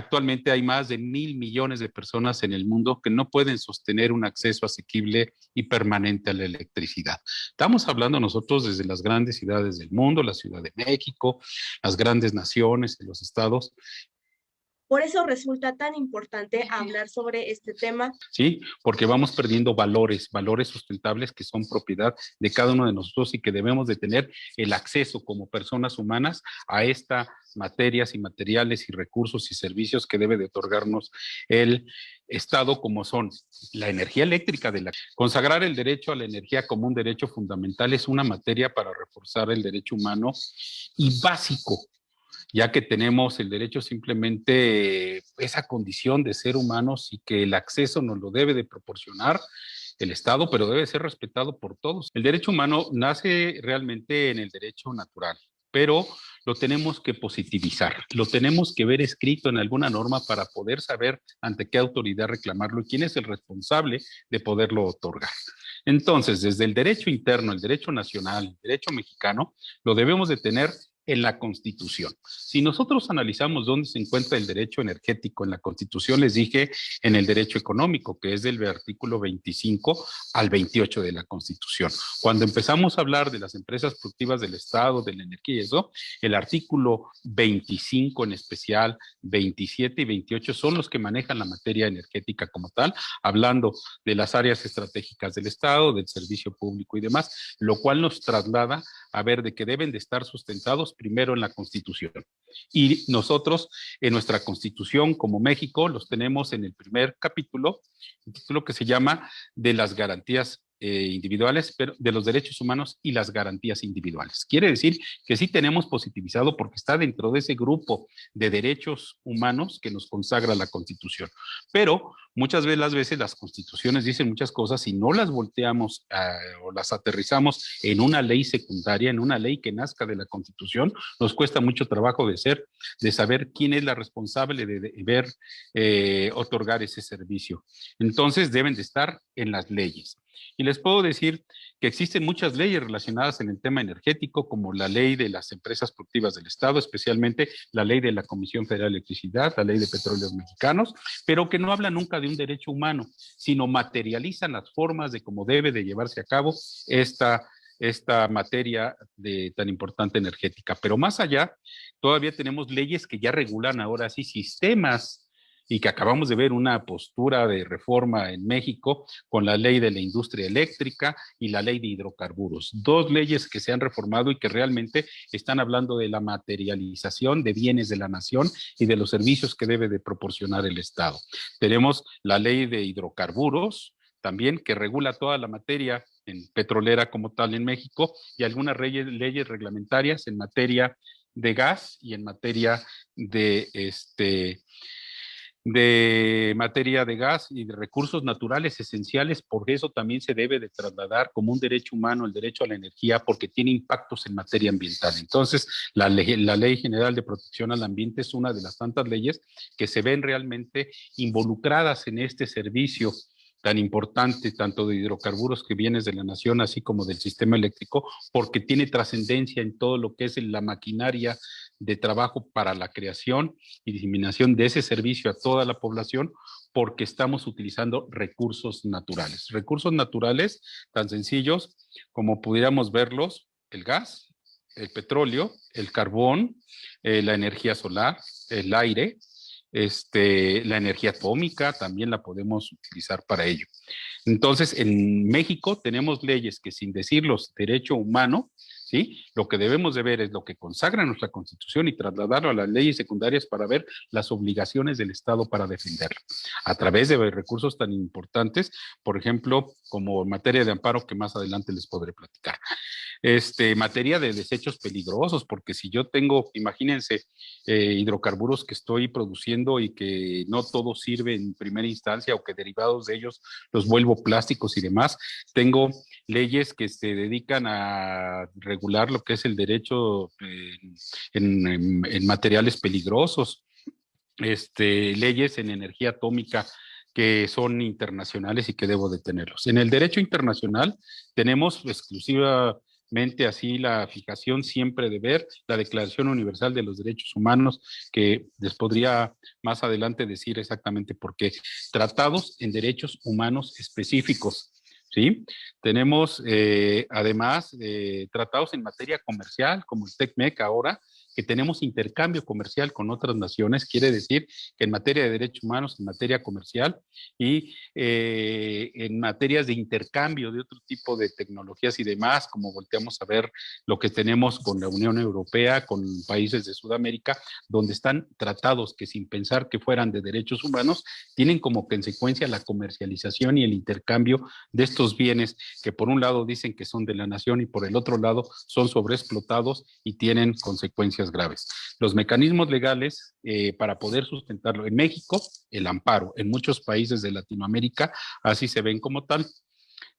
Actualmente hay más de 1.000 millones de personas en el mundo que no pueden sostener un acceso asequible y permanente a la electricidad. Estamos hablando nosotros desde las grandes ciudades del mundo, la Ciudad de México, las grandes naciones, los estados. Por eso resulta tan importante hablar sobre este tema. Sí, porque vamos perdiendo valores sustentables que son propiedad de cada uno de nosotros y que debemos de tener el acceso como personas humanas a estas materias y materiales y recursos y servicios que debe de otorgarnos el Estado, como son la energía eléctrica. Consagrar el derecho a la energía como un derecho fundamental es una materia para reforzar el derecho humano y básico, ya que tenemos el derecho simplemente esa condición de ser humanos y que el acceso nos lo debe de proporcionar el Estado, pero debe ser respetado por todos. El derecho humano nace realmente en el derecho natural, pero lo tenemos que positivizar, lo tenemos que ver escrito en alguna norma para poder saber ante qué autoridad reclamarlo y quién es el responsable de poderlo otorgar. Entonces, desde el derecho interno, el derecho nacional, el derecho mexicano, lo debemos de tener en la Constitución. Si nosotros analizamos dónde se encuentra el derecho energético en la Constitución, les dije en el derecho económico, que es del artículo 25 al 28 de la Constitución. Cuando empezamos a hablar de las empresas productivas del Estado, de la energía y eso, el artículo 25 en especial, 27 y 28 son los que manejan la materia energética como tal, hablando de las áreas estratégicas del Estado, del servicio público y demás, lo cual nos traslada a ver de que deben de estar sustentados primero en la Constitución. Y nosotros en nuestra Constitución como México los tenemos en el primer capítulo, un título que se llama de las garantías individuales, pero de los derechos humanos y las garantías individuales. Quiere decir que sí tenemos positivizado porque está dentro de ese grupo de derechos humanos que nos consagra la Constitución. Pero muchas veces las constituciones dicen muchas cosas y no las volteamos o las aterrizamos en una ley secundaria, en una ley que nazca de la Constitución. Nos cuesta mucho trabajo de saber quién es la responsable de deber otorgar ese servicio. Entonces deben de estar en las leyes. Y les puedo decir que existen muchas leyes relacionadas en el tema energético, como la ley de las empresas productivas del Estado, especialmente la ley de la Comisión Federal de Electricidad, la ley de Petróleos Mexicanos, pero que no habla nunca de un derecho humano, sino materializan las formas de cómo debe de llevarse a cabo esta materia tan importante energética. Pero más allá, todavía tenemos leyes que ya regulan ahora sí sistemas y que acabamos de ver una postura de reforma en México con la ley de la industria eléctrica y la ley de hidrocarburos. Dos leyes que se han reformado y que realmente están hablando de la materialización de bienes de la nación y de los servicios que debe de proporcionar el Estado. Tenemos la ley de hidrocarburos, también que regula toda la materia en petrolera como tal en México y algunas leyes reglamentarias en materia de gas y en materia de materia de gas y de recursos naturales esenciales. Por eso también se debe de trasladar como un derecho humano el derecho a la energía, porque tiene impactos en materia ambiental. Entonces, la Ley General de Protección al Ambiente es una de las tantas leyes que se ven realmente involucradas en este servicio tan importante, tanto de hidrocarburos que bienes de la nación, así como del sistema eléctrico, porque tiene trascendencia en todo lo que es la maquinaria de trabajo para la creación y diseminación de ese servicio a toda la población, porque estamos utilizando recursos naturales tan sencillos como pudiéramos verlos: el gas, el petróleo, el carbón, la energía solar, el aire, la energía atómica también la podemos utilizar para ello. Entonces, en México tenemos leyes que, sin decirlos derecho humano, ¿sí?, lo que debemos de ver es lo que consagra nuestra Constitución y trasladarlo a las leyes secundarias para ver las obligaciones del Estado para defenderlo, a través de recursos tan importantes, por ejemplo, como en materia de amparo, que más adelante les podré platicar. Materia de desechos peligrosos, porque si yo tengo, imagínense, hidrocarburos que estoy produciendo y que no todo sirve en primera instancia o que derivados de ellos los vuelvo plásticos y demás, tengo leyes que se dedican a regular lo que es el derecho en materiales peligrosos, leyes en energía atómica que son internacionales y que debo de tenerlos. En el derecho internacional tenemos exclusiva mente así la fijación siempre de ver la Declaración Universal de los Derechos Humanos, que les podría más adelante decir exactamente por qué. Tratados en derechos humanos específicos. ¿Sí? Tenemos además tratados en materia comercial, como el TECMEC ahora, que tenemos intercambio comercial con otras naciones, quiere decir que en materia de derechos humanos, en materia comercial y en materias de intercambio de otro tipo de tecnologías y demás, como volteamos a ver lo que tenemos con la Unión Europea, con países de Sudamérica, donde están tratados que sin pensar que fueran de derechos humanos, tienen como consecuencia la comercialización y el intercambio de estos bienes que por un lado dicen que son de la nación y por el otro lado son sobreexplotados y tienen consecuencias graves. Los mecanismos legales para poder sustentarlo en México, el amparo, en muchos países de Latinoamérica así se ven como tal.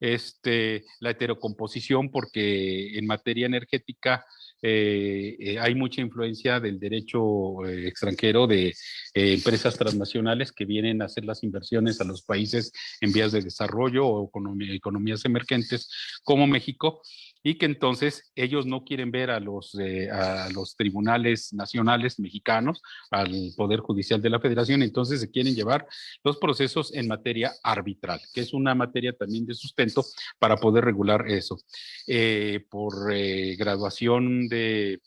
La heterocomposición, porque en materia energética hay mucha influencia del derecho extranjero de empresas transnacionales que vienen a hacer las inversiones a los países en vías de desarrollo o economías emergentes como México, y que entonces ellos no quieren ver a los tribunales nacionales mexicanos, al Poder Judicial de la Federación, entonces se quieren llevar los procesos en materia arbitral, que es una materia también de sustento para poder regular eso. Por graduación de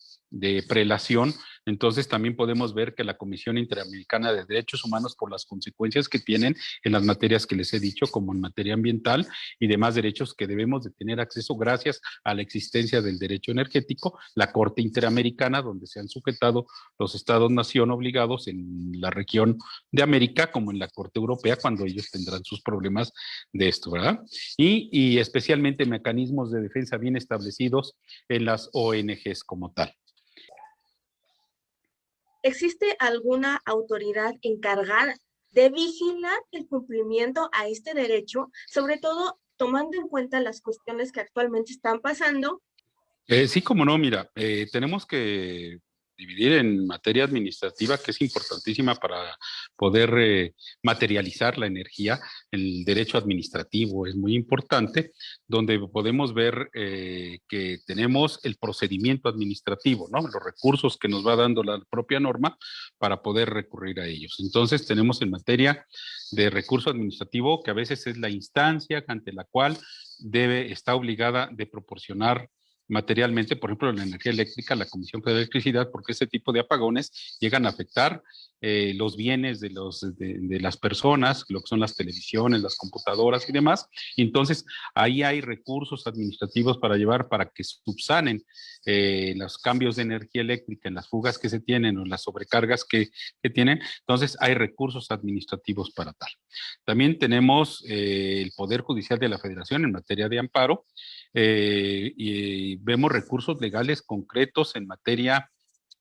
prelación, entonces también podemos ver que la Comisión Interamericana de Derechos Humanos, por las consecuencias que tienen en las materias que les he dicho, como en materia ambiental y demás derechos que debemos de tener acceso gracias a la existencia del derecho energético, la Corte Interamericana, donde se han sujetado los estados-nación obligados en la región de América, como en la Corte Europea, cuando ellos tendrán sus problemas de esto, ¿verdad? Y especialmente mecanismos de defensa bien establecidos en las ONGs como tal. ¿Existe alguna autoridad encargada de vigilar el cumplimiento a este derecho, sobre todo tomando en cuenta las cuestiones que actualmente están pasando? Sí, como no, mira, tenemos que dividir en materia administrativa, que es importantísima para poder materializar la energía. El derecho administrativo es muy importante, donde podemos ver que tenemos el procedimiento administrativo, ¿no? Los recursos que nos va dando la propia norma para poder recurrir a ellos. Entonces, tenemos en materia de recurso administrativo, que a veces es la instancia ante la cual está obligada de proporcionar materialmente, por ejemplo, la energía eléctrica, la Comisión Federal de Electricidad, porque ese tipo de apagones llegan a afectar los bienes de las personas, lo que son las televisiones, las computadoras y demás. Y entonces, ahí hay recursos administrativos para llevar para que subsanen los cambios de energía eléctrica en las fugas que se tienen o las sobrecargas que tienen. Entonces, hay recursos administrativos para tal. También tenemos el Poder Judicial de la Federación en materia de amparo, y vemos recursos legales concretos en materia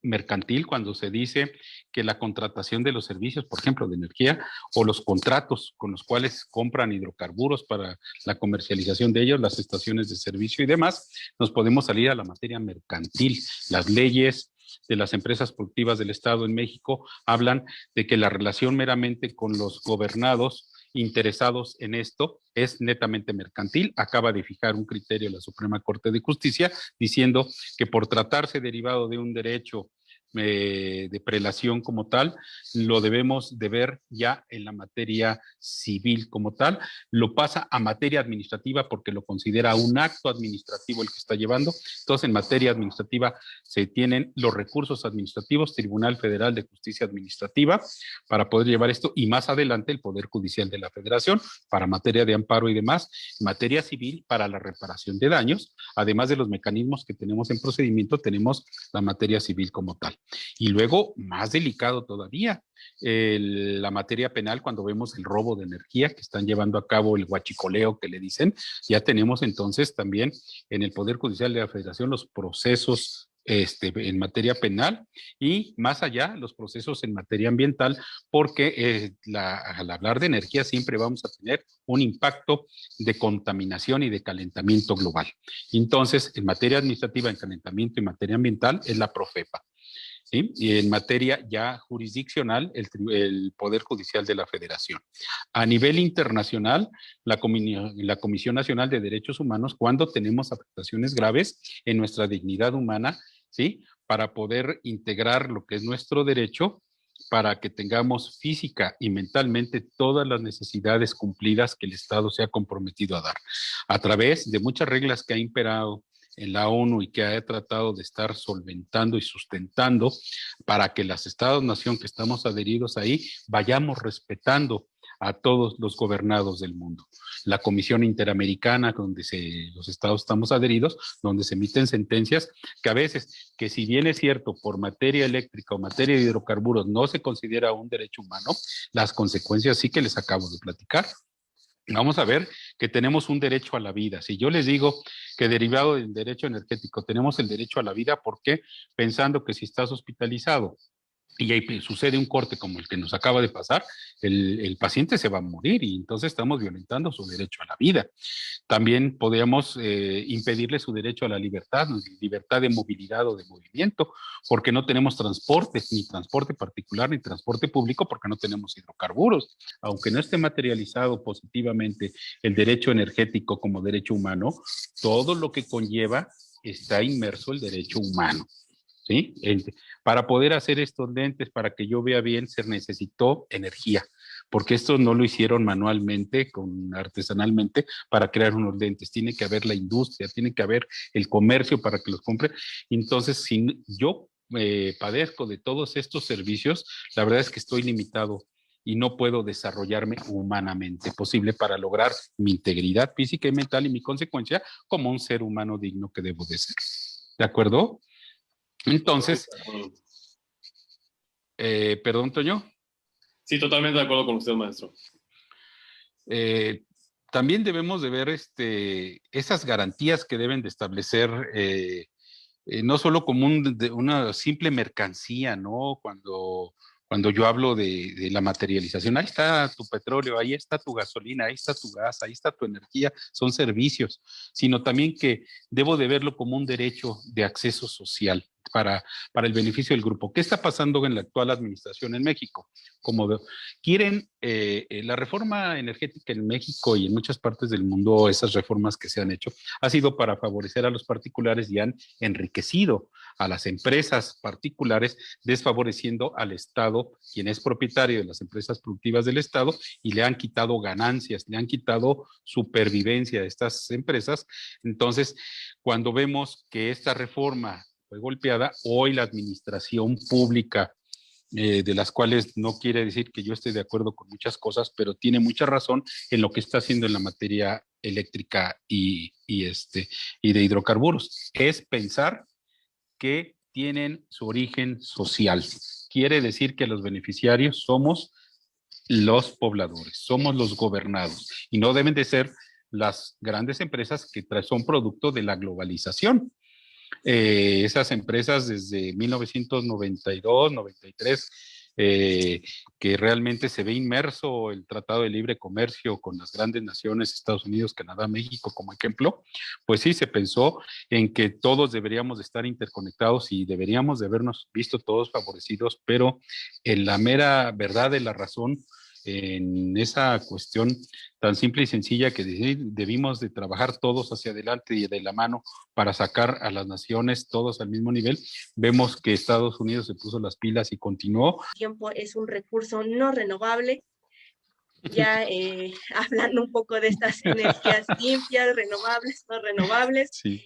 mercantil cuando se dice que la contratación de los servicios, por ejemplo, de energía, o los contratos con los cuales compran hidrocarburos para la comercialización de ellos, las estaciones de servicio y demás, nos podemos salir a la materia mercantil. Las leyes de las empresas productivas del Estado en México hablan de que la relación meramente con los gobernados interesados en esto es netamente mercantil. Acaba de fijar un criterio la Suprema Corte de Justicia diciendo que por tratarse derivado de un derecho de prelación como tal, lo debemos de ver ya en la materia civil como tal, lo pasa a materia administrativa porque lo considera un acto administrativo el que está llevando. Entonces, en materia administrativa se tienen los recursos administrativos, Tribunal Federal de Justicia Administrativa, para poder llevar esto, y más adelante el Poder Judicial de la Federación para materia de amparo y demás, materia civil para la reparación de daños, además de los mecanismos que tenemos en procedimiento, tenemos la materia civil como tal. Y luego, más delicado todavía, la materia penal, cuando vemos el robo de energía que están llevando a cabo, el huachicoleo que le dicen, ya tenemos entonces también en el Poder Judicial de la Federación los procesos en materia penal y más allá los procesos en materia ambiental, porque al hablar de energía siempre vamos a tener un impacto de contaminación y de calentamiento global. Entonces, en materia administrativa, en calentamiento y materia ambiental es la Profepa. ¿sí? Y en materia ya jurisdiccional, el Poder Judicial de la Federación. A nivel internacional, la Comisión Nacional de Derechos Humanos, cuando tenemos afectaciones graves en nuestra dignidad humana, ¿sí? Para poder integrar lo que es nuestro derecho, para que tengamos física y mentalmente todas las necesidades cumplidas que el Estado se ha comprometido a dar, a través de muchas reglas que ha imperado en la ONU y que ha tratado de estar solventando y sustentando para que los Estados-nación que estamos adheridos ahí vayamos respetando a todos los gobernados del mundo. La Comisión Interamericana, donde los estados estamos adheridos, donde se emiten sentencias que a veces, que si bien es cierto, por materia eléctrica o materia de hidrocarburos no se considera un derecho humano, las consecuencias sí que les acabo de platicar. Vamos a ver que tenemos un derecho a la vida. Si yo les digo que derivado del derecho energético tenemos el derecho a la vida, ¿por qué? Pensando que si estás hospitalizado y ahí sucede un corte como el que nos acaba de pasar, el paciente se va a morir y entonces estamos violentando su derecho a la vida. También podríamos impedirle su derecho a la libertad de movilidad o de movimiento, porque no tenemos transporte, ni transporte particular, ni transporte público, porque no tenemos hidrocarburos. Aunque no esté materializado positivamente el derecho energético como derecho humano, todo lo que conlleva está inmerso el derecho humano. ¿Sí? Para poder hacer estos lentes, para que yo vea bien, se necesitó energía, porque estos no lo hicieron manualmente, artesanalmente, para crear unos lentes. Tiene que haber la industria, tiene que haber el comercio para que los compre. Entonces, si yo padezco de todos estos servicios, la verdad es que estoy limitado y no puedo desarrollarme humanamente posible para lograr mi integridad física y mental y mi consecuencia como un ser humano digno que debo de ser. ¿De acuerdo? Entonces, perdón, Toño. Sí, totalmente de acuerdo con usted, maestro. También debemos de ver esas garantías que deben de establecer, no solo como una simple mercancía, ¿no? Cuando yo hablo de la materialización, ahí está tu petróleo, ahí está tu gasolina, ahí está tu gas, ahí está tu energía, son servicios, sino también que debo de verlo como un derecho de acceso social para el beneficio del grupo. ¿Qué está pasando en la actual administración en México? Quieren la reforma energética en México y en muchas partes del mundo, esas reformas que se han hecho, ha sido para favorecer a los particulares y han enriquecido a las empresas particulares, desfavoreciendo al Estado, quien es propietario de las empresas productivas del Estado, y le han quitado ganancias, le han quitado supervivencia a estas empresas. Entonces, cuando vemos que esta reforma fue golpeada, hoy la administración pública, de las cuales no quiere decir que yo esté de acuerdo con muchas cosas, pero tiene mucha razón en lo que está haciendo en la materia eléctrica y de hidrocarburos. Es pensar que tienen su origen social. Quiere decir que los beneficiarios somos los pobladores, somos los gobernados y no deben de ser las grandes empresas que son producto de la globalización. Esas empresas desde 1992, 93, que realmente se ve inmerso el Tratado de Libre Comercio con las grandes naciones, Estados Unidos, Canadá, México como ejemplo, pues sí, se pensó en que todos deberíamos de estar interconectados y deberíamos de habernos visto todos favorecidos, pero en la mera verdad de la razón, en esa cuestión tan simple y sencilla que debimos de trabajar todos hacia adelante y de la mano para sacar a las naciones todos al mismo nivel, vemos que Estados Unidos se puso las pilas y continuó. El tiempo es un recurso no renovable. Ya hablando un poco de estas energías limpias, renovables, no renovables. Sí.